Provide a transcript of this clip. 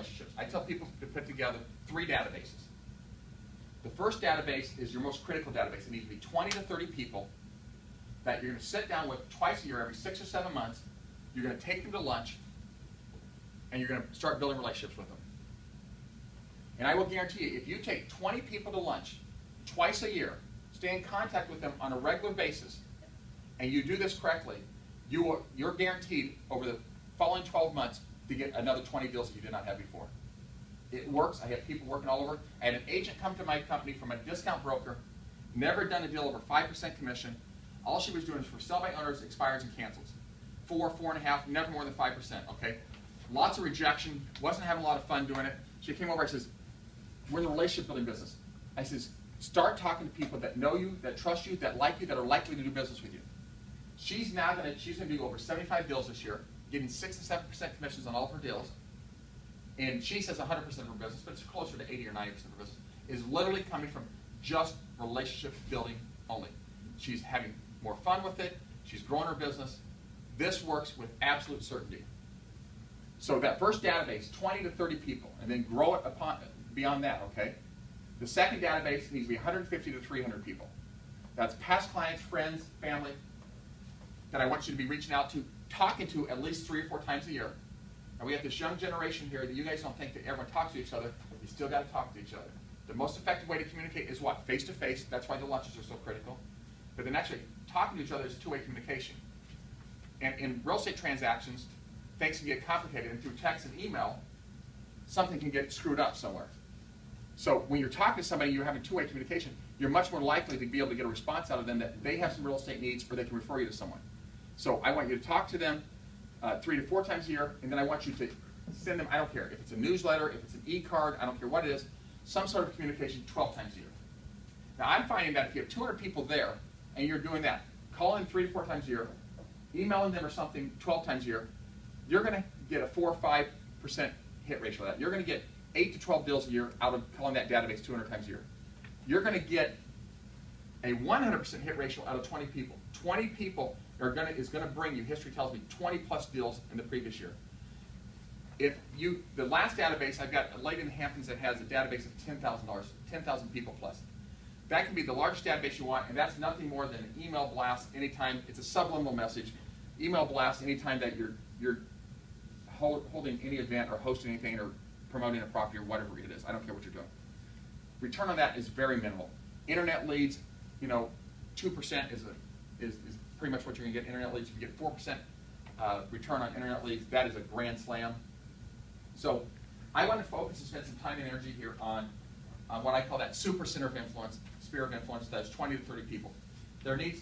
relationships. I tell people to put together 3 databases. The first database is your most critical database. It needs to be 20 to 30 people that you're going to sit down with twice a year, every 6 or 7 months. You're going to take them to lunch, and you're going to start building relationships with them. And I will guarantee you, if you take 20 people to lunch twice a year, stay in contact with them on a regular basis, and you do this correctly, you're guaranteed over the following 12 months to get another 20 deals that you did not have before. It works. I have people working all over. I had an agent come to my company from a discount broker, never done a deal over 5% commission. All she was doing is for sell by owners, expires, and cancels. 4, 4.5, never more than 5%, okay? Lots of rejection, wasn't having a lot of fun doing it. She came over and says, we're in the relationship building business. I says, start talking to people that know you, that trust you, that like you, that are likely to do business with you. She's going to do over 75 deals this year, getting 6 to 7% commissions on all of her deals. And she says 100% of her business, but it's closer to 80 or 90% of her business, is literally coming from just relationship building only. She's having more fun with it. She's growing her business. This works with absolute certainty. So that first database, 20 to 30 people, and then grow it beyond that, okay? The second database needs to be 150 to 300 people. That's past clients, friends, family that I want you to be reaching out to, talking to at least 3 or 4 times a year. And we have this young generation here that you guys don't think that everyone talks to each other. You still got to talk to each other. The most effective way to communicate is what? Face-to-face. That's why the lunches are so critical. But then actually, talking to each other is two-way communication. And in real estate transactions, things can get complicated, and through text and email, something can get screwed up somewhere. So when you're talking to somebody, you're having two-way communication, you're much more likely to be able to get a response out of them that they have some real estate needs, or they can refer you to someone. So I want you to talk to them 3 to 4 times a year, and then I want you to send them, I don't care, if it's a newsletter, if it's an e-card, I don't care what it is, some sort of communication 12 times a year. Now I'm finding that if you have 200 people there, and you're doing that, calling 3 to 4 times a year, emailing them or something 12 times a year, you're going to get a 4 or 5% hit ratio of that. You're going to get 8 to 12 deals a year out of calling that database 200 times a year. You're going to get a 100% hit ratio out of 20 people. 20 people is going to bring you, history tells me, 20 plus deals in the previous year. The last database, I've got a lady in the Hamptons that has a database of $10,000 people plus. That can be the largest database you want, and that's nothing more than an email blast anytime. It's a subliminal message. Email blast anytime that you're holding any event or hosting anything or promoting a property or whatever it is. I don't care what you're doing. Return on that is very minimal. Internet leads, 2% is pretty much what you're going to get. Internet leads, if you get 4% return on internet leads, that is a grand slam. So I want to focus and spend some time and energy here on what I call that super center of influence, sphere of influence, that's 20 to 30 people. There needs